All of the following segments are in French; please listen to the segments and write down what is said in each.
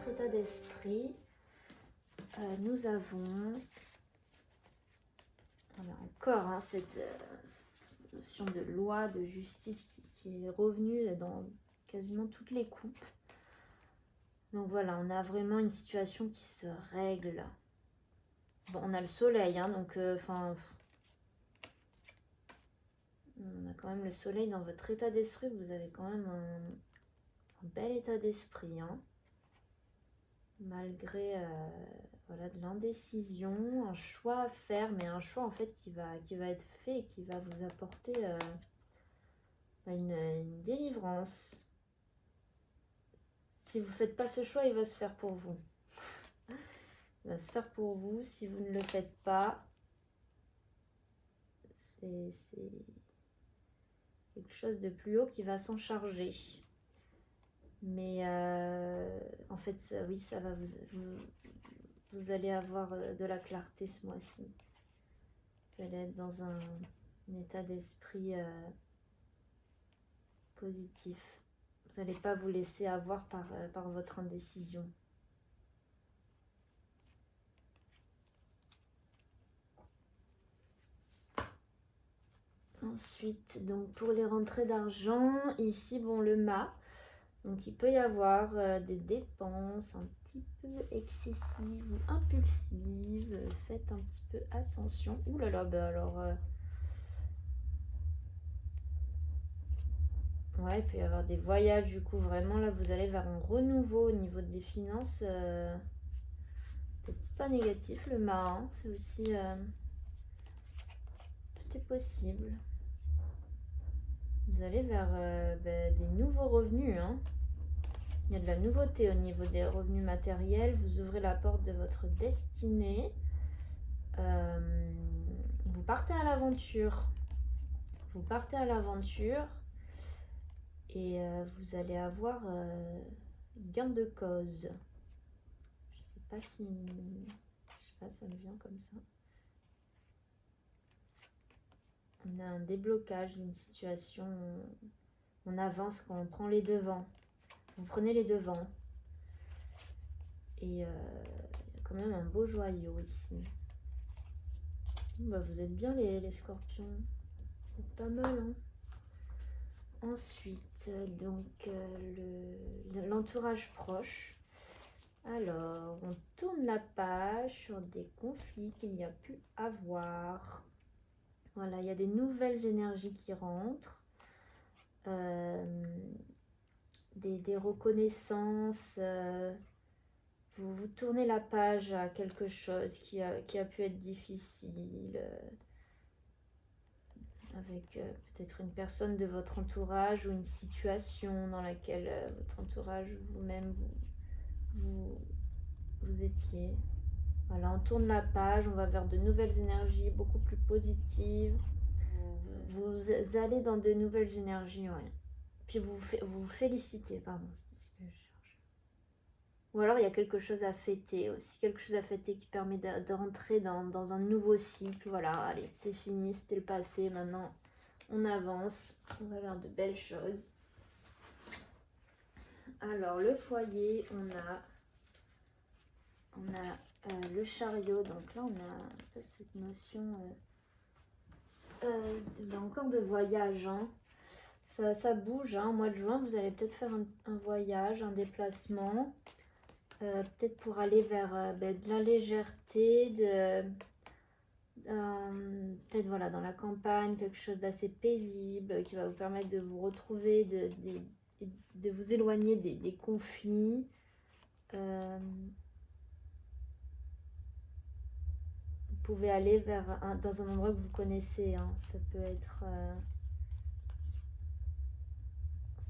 votre état d'esprit, nous avons encore cette notion de loi, de justice qui est revenue dans quasiment toutes les coupes. Donc voilà, on a vraiment une situation qui se règle. Bon, on a le soleil, hein, donc on a quand même le soleil dans votre état d'esprit. Vous avez quand même un bel état d'esprit, hein, malgré voilà, de l'indécision, un choix à faire, mais un choix en fait qui va être fait et qui va vous apporter une délivrance. Si vous ne faites pas ce choix, il va se faire pour vous. Il va se faire pour vous. Si vous ne le faites pas, c'est quelque chose de plus haut qui va s'en charger. Mais en fait, oui, ça va vous allez avoir de la clarté ce mois-ci. Vous allez être dans un état d'esprit positif. Vous n'allez pas vous laisser avoir par votre indécision. Ensuite, donc pour les rentrées d'argent, ici, bon, le mât. Donc il peut y avoir des dépenses un petit peu excessives ou impulsives. Faites un petit peu attention. Ouh là là, ben alors... ouais, il peut y avoir des voyages, du coup, vraiment, là, vous allez vers un renouveau au niveau des finances. Peut-être pas négatif, le mât, hein, c'est aussi... tout est possible. Vous allez vers des nouveaux revenus, hein. Il y a de la nouveauté au niveau des revenus matériels. Vous ouvrez la porte de votre destinée. Vous partez à l'aventure. Vous partez à l'aventure. Et vous allez avoir gain de cause. Je sais pas si... Je sais pas, ça me vient comme ça. On a un déblocage d'une situation. On avance quand on prend les devants. Vous prenez les devants. Et il y a quand même un beau joyau ici. Bah, vous êtes bien les scorpions. C'est pas mal, hein. Ensuite, donc l'entourage proche. Alors, on tourne la page sur des conflits qu'il n'y a pu avoir. Voilà, il y a des nouvelles énergies qui rentrent. Des reconnaissances. Vous tournez la page à quelque chose qui a pu être difficile. Avec peut-être une personne de votre entourage ou une situation dans laquelle votre entourage, vous-même, vous étiez. Voilà, on tourne la page, on va vers de nouvelles énergies beaucoup plus positives. Vous allez dans de nouvelles énergies, ouais. Puis vous vous félicitez, pardon, c'était ce que je cherche. Ou alors il y a quelque chose à fêter aussi, quelque chose à fêter qui permet de rentrer dans un nouveau cycle. Voilà, allez, c'est fini, c'était le passé, maintenant on avance, on va vers de belles choses. Alors le foyer, on a le chariot, donc là on a un peu cette notion encore de voyage, hein. Ça bouge, hein. Au mois de juin vous allez peut-être faire un voyage, un déplacement, peut-être pour aller vers de la légèreté, peut-être voilà, dans la campagne, quelque chose d'assez paisible qui va vous permettre de vous retrouver, de vous éloigner des conflits. Vous pouvez aller dans un endroit que vous connaissez, hein. Ça peut être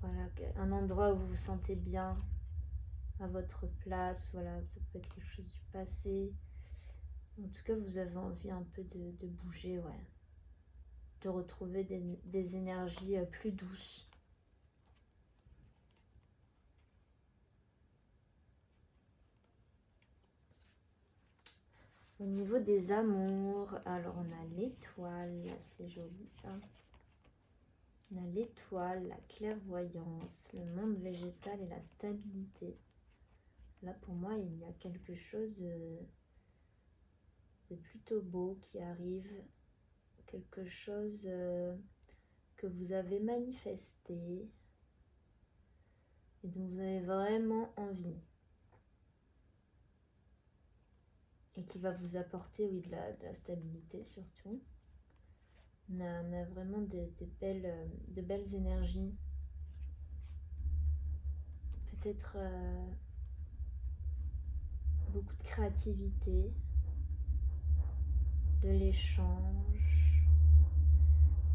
voilà, un endroit où vous vous sentez bien à votre place. Voilà, ça peut être quelque chose du passé. En tout cas, vous avez envie un peu de bouger, ouais. De retrouver des énergies plus douces. Au niveau des amours, alors on a l'étoile, c'est joli ça. On a l'étoile, la clairvoyance, le monde végétal et la stabilité. Là, pour moi, il y a quelque chose de plutôt beau qui arrive, quelque chose que vous avez manifesté et dont vous avez vraiment envie. Et qui va vous apporter, oui, de la stabilité surtout. On a vraiment de belles énergies. Peut-être beaucoup de créativité, de l'échange.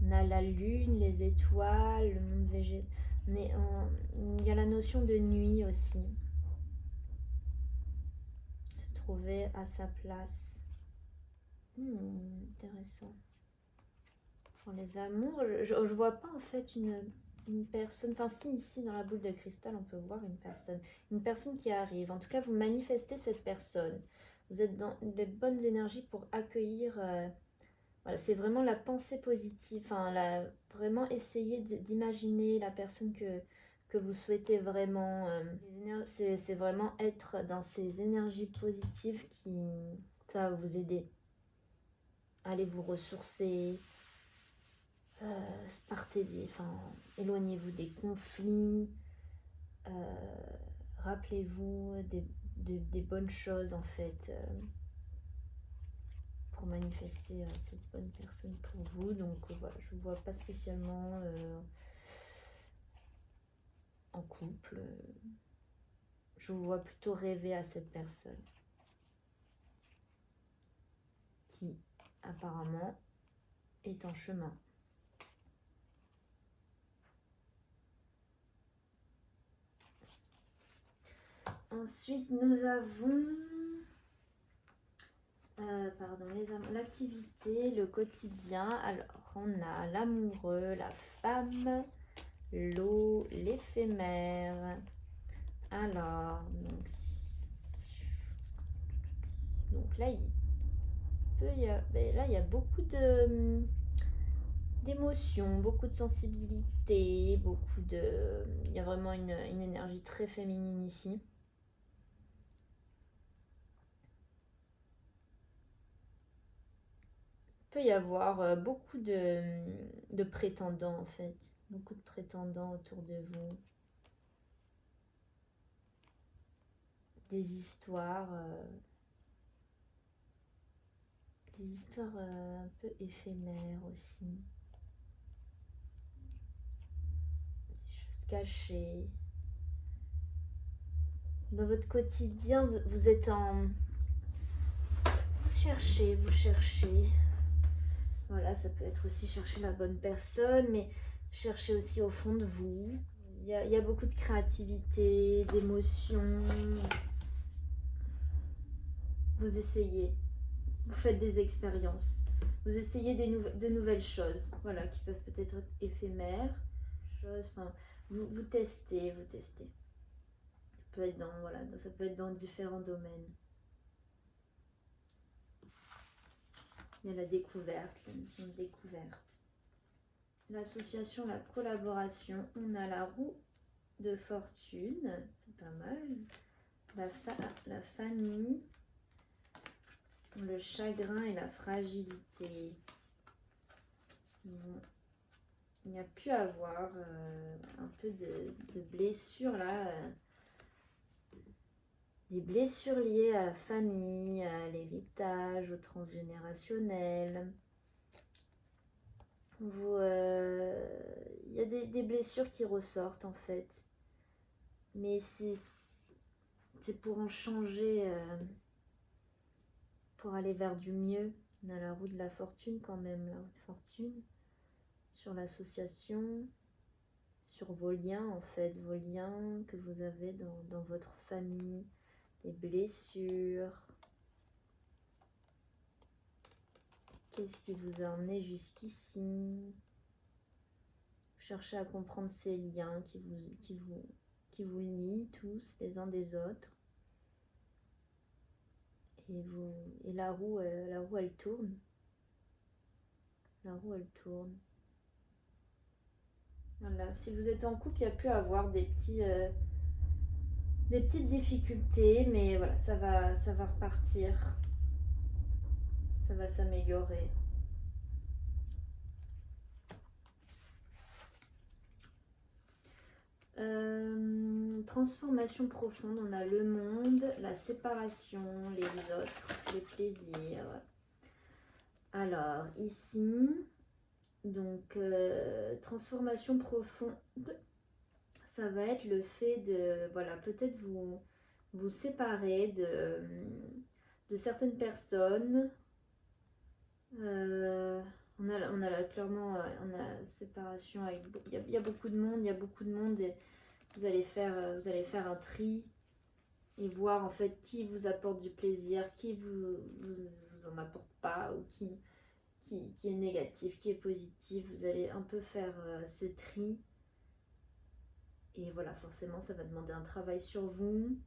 On a la lune, les étoiles, le monde végétal. Il y a la notion de nuit aussi. Se trouver à sa place. Intéressant. Pour les amours, je vois pas en fait une personne. Enfin, si, ici dans la boule de cristal, on peut voir une personne. Une personne qui arrive. En tout cas, vous manifestez cette personne. Vous êtes dans des bonnes énergies pour accueillir. Voilà, c'est vraiment la pensée positive. Enfin, vraiment essayer d'imaginer la personne que vous souhaitez vraiment. C'est vraiment être dans ces énergies positives qui. Ça va vous aider. Allez vous ressourcer. Éloignez-vous des conflits, rappelez-vous des bonnes choses en fait pour manifester cette bonne personne pour vous. Donc voilà, je ne vous vois pas spécialement en couple, je vous vois plutôt rêver à cette personne qui apparemment est en chemin. Ensuite, nous avons l'activité, le quotidien. Alors, on a l'amoureux, la femme, l'eau, l'éphémère. Alors, donc là, il y a beaucoup d'émotions, beaucoup de sensibilité, il y a vraiment une énergie très féminine ici. Il peut y avoir beaucoup de prétendants en fait, beaucoup de prétendants autour de vous, des histoires un peu éphémères aussi, des choses cachées. Dans votre quotidien, vous êtes vous cherchez. Voilà, ça peut être aussi chercher la bonne personne, mais chercher aussi au fond de vous. Il y a beaucoup de créativité, d'émotions. Vous essayez, vous faites des expériences, vous essayez de nouvelles choses, voilà, qui peuvent peut-être être éphémères. Vous testez. Ça peut être ça peut être dans différents domaines. Il y a la découverte, la notion de découverte. L'association, la collaboration, on a la roue de fortune, c'est pas mal. La famille, le chagrin et la fragilité. Bon. Il y a pu avoir un peu de blessures là. Des blessures liées à la famille, à l'héritage, au transgénérationnel. Il y a des blessures qui ressortent en fait. Mais c'est pour en changer, pour aller vers du mieux. On a la roue de la fortune quand même, la roue de fortune. Sur l'association, sur vos liens en fait, vos liens que vous avez dans votre famille, des blessures. Qu'est-ce qui vous a emmené jusqu'ici? Vous cherchez à comprendre ces liens qui vous lient tous les uns des autres. Et la roue elle tourne. La roue elle tourne. Voilà. Si vous êtes en couple, il y a pu avoir des des petites difficultés, mais voilà, ça va repartir. Ça va s'améliorer. Transformation profonde, on a le monde, la séparation, les autres, les plaisirs. Alors, ici, donc, transformation profonde, ça va être le fait de, voilà, peut-être vous séparer de certaines personnes. On a là, clairement, on a séparation avec, il y a beaucoup de monde, et vous allez faire un tri et voir en fait qui vous apporte du plaisir, qui vous en apporte pas, ou qui est négatif, qui est positif. Vous allez un peu faire ce tri. Et voilà, forcément, ça va demander un travail sur vous,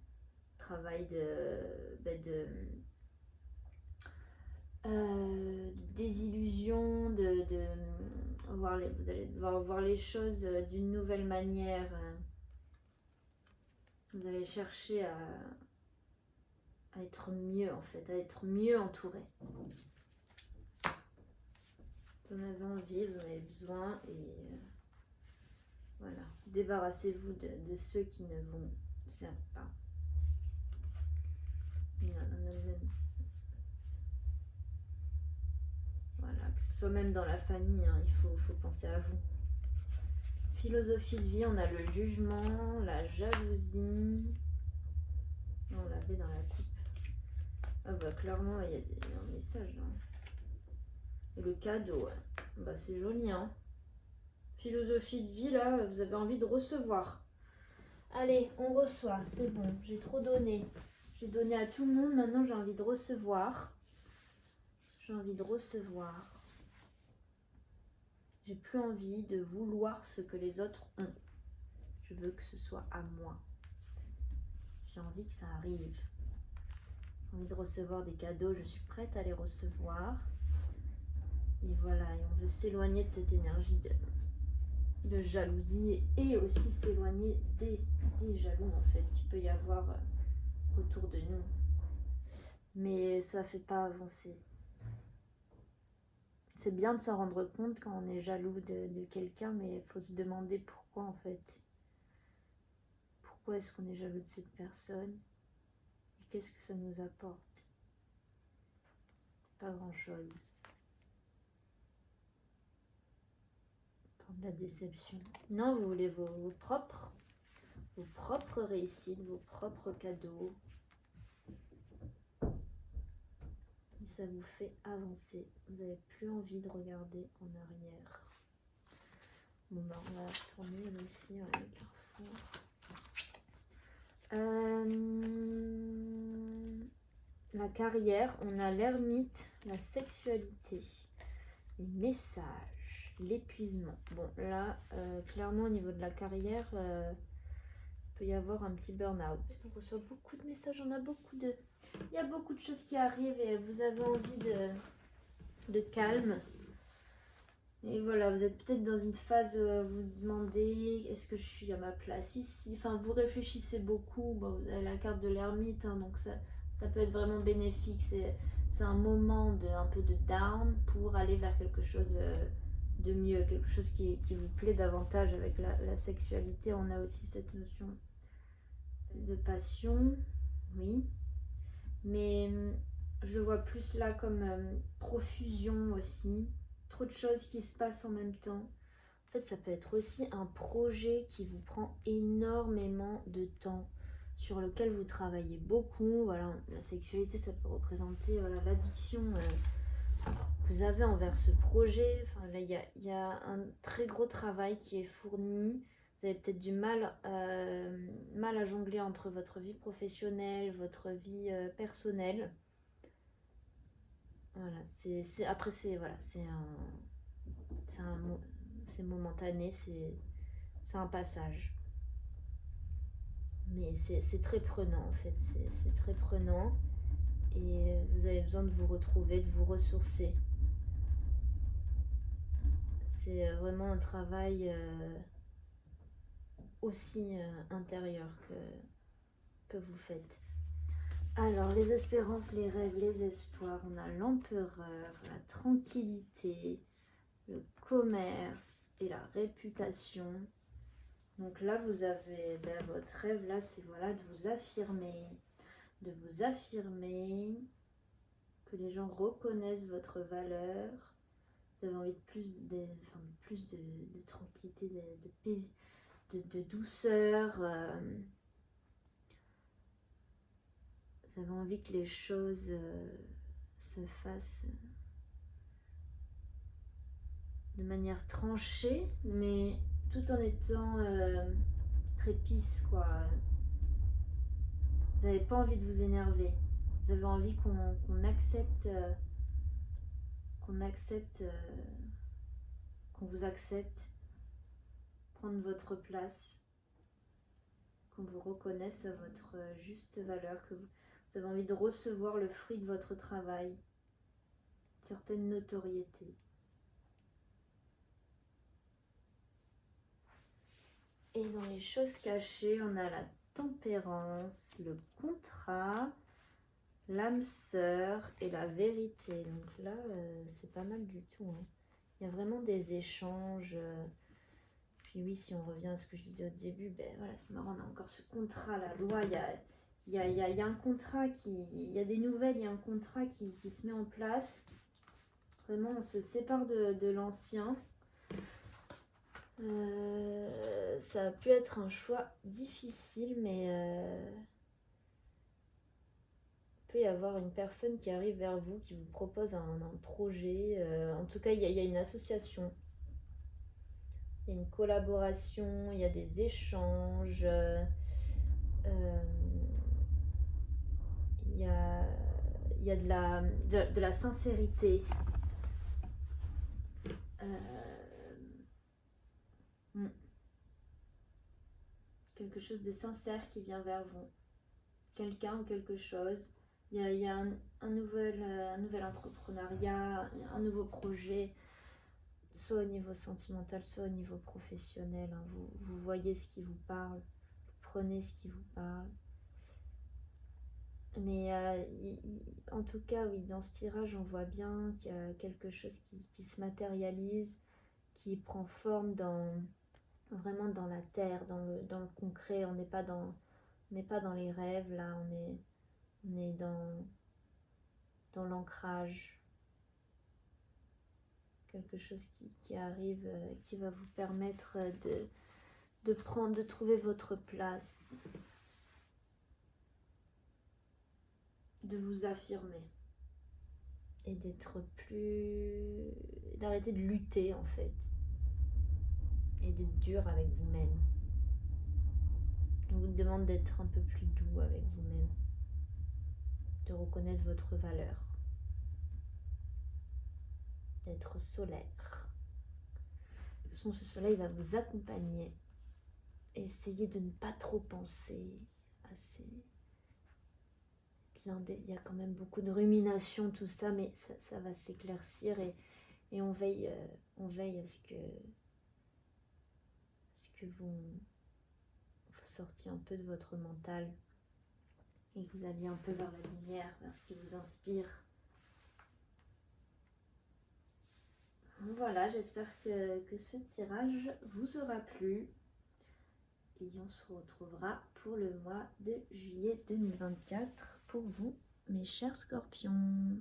travail désillusion, vous allez devoir voir les choses d'une nouvelle manière. Vous allez chercher à être mieux en fait, à être mieux entouré. Vous en avez envie, vous en avez besoin, et voilà, débarrassez-vous de ceux qui ne vous servent pas. Voilà, que ce soit même dans la famille, hein, il faut penser à vous. Philosophie de vie, on a le jugement, la jalousie. On l'avait dans la coupe. Ah bah clairement, il y a un message là. Et le cadeau, ouais. Bah c'est joli, hein. Philosophie de vie, là, vous avez envie de recevoir. Allez, on reçoit, c'est bon, j'ai trop donné. J'ai donné à tout le monde, maintenant j'ai envie de recevoir. J'ai envie de recevoir. J'ai plus envie de vouloir ce que les autres ont. Je veux que ce soit à moi. J'ai envie que ça arrive. J'ai envie de recevoir des cadeaux, je suis prête à les recevoir. Et voilà, et on veut s'éloigner de cette énergie de jalousie, et aussi s'éloigner des jaloux en fait qu'il peut y avoir autour de nous. Mais ça fait pas avancer. C'est bien de s'en rendre compte quand on est jaloux de quelqu'un, mais il faut se demander pourquoi en fait. Pourquoi est-ce qu'on est jaloux de cette personne? Et qu'est-ce que ça nous apporte? Pas grand-chose. De la déception. Non, vous voulez vos propres réussites, vos propres cadeaux. Et ça vous fait avancer. Vous n'avez plus envie de regarder en arrière. Bon bah on va tourner là aussi à Carrefour. La carrière, on a l'ermite, la sexualité, les messages, l'épuisement. Bon là, clairement au niveau de la carrière, peut y avoir un petit burn-out. On reçoit beaucoup de messages, il y a beaucoup de choses qui arrivent et vous avez envie de calme. Et voilà, vous êtes peut-être dans une phase où vous vous demandez, est-ce que je suis à ma place ici? Enfin, vous réfléchissez beaucoup. Bon, vous avez la carte de l'ermite, hein, donc ça peut être vraiment bénéfique. C'est un moment un peu de down pour aller vers quelque chose de mieux, quelque chose qui vous plaît davantage. Avec la sexualité, on a aussi cette notion de passion, oui, mais je le vois plus là comme profusion aussi, trop de choses qui se passent en même temps. En fait, ça peut être aussi un projet qui vous prend énormément de temps, sur lequel vous travaillez beaucoup. Voilà, la sexualité, ça peut représenter l'addiction que vous avez envers ce projet. Enfin, là, il y a un très gros travail qui est fourni. Vous avez peut-être du mal à jongler entre votre vie professionnelle, votre vie personnelle. Voilà, après c'est momentané, c'est un passage. Mais c'est très prenant en fait, c'est très prenant, et vous avez besoin de vous retrouver, de vous ressourcer. C'est vraiment un travail aussi intérieur que vous faites. Alors, les espérances, les rêves, les espoirs, on a l'empereur, la tranquillité, le commerce et la réputation. Donc là, vous avez votre rêve, là, c'est voilà, de vous affirmer, que les gens reconnaissent votre valeur. Vous avez envie de plus de tranquillité, de douceur. Vous avez envie que les choses se fassent de manière tranchée, mais tout en étant très peace, quoi. Vous n'avez pas envie de vous énerver. Vous avez envie qu'on accepte, qu'on vous accepte, prendre votre place, qu'on vous reconnaisse à votre juste valeur, que vous avez envie de recevoir le fruit de votre travail, une certaine notoriété. Et dans les choses cachées, on a la tempérance, le contrat, l'âme sœur et la vérité. Donc là, c'est pas mal du tout. Hein. Il y a vraiment des échanges. Puis oui, si on revient à ce que je disais au début, ben voilà, c'est marrant, on a encore ce contrat, la loi, il y a un contrat il y a des nouvelles, il y a un contrat qui se met en place. Vraiment, on se sépare de l'ancien. Ça a pu être un choix difficile, mais il peut y avoir une personne qui arrive vers vous, qui vous propose un projet. En tout cas, il y a une association, il y a une collaboration, il y a des échanges. Il y a de la sincérité. Quelque chose de sincère qui vient vers vous. Quelqu'un ou quelque chose. Il y a un nouvel entrepreneuriat, un nouveau projet, soit au niveau sentimental, soit au niveau professionnel. Hein. Vous voyez ce qui vous parle, vous prenez ce qui vous parle. Mais en tout cas, oui, dans ce tirage, on voit bien qu'il y a quelque chose qui se matérialise, qui prend forme vraiment dans la terre, dans le concret. On n'est pas dans les rêves, là, on est dans l'ancrage. Quelque chose qui arrive, qui va vous permettre de trouver votre place, de vous affirmer et d'arrêter de lutter en fait et d'être dur avec vous-même. On vous demande d'être un peu plus doux avec vous-même, de reconnaître votre valeur, d'être solaire. De toute façon, ce soleil va vous accompagner. Essayez de ne pas trop penser à il y a quand même beaucoup de rumination, tout ça, mais ça va s'éclaircir et on veille à ce que vous sortiez un peu de votre mental et que vous alliez un peu vers la lumière, vers ce qui vous inspire. Voilà, j'espère que ce tirage vous aura plu. Et on se retrouvera pour le mois de juillet 2024 pour vous, mes chers scorpions.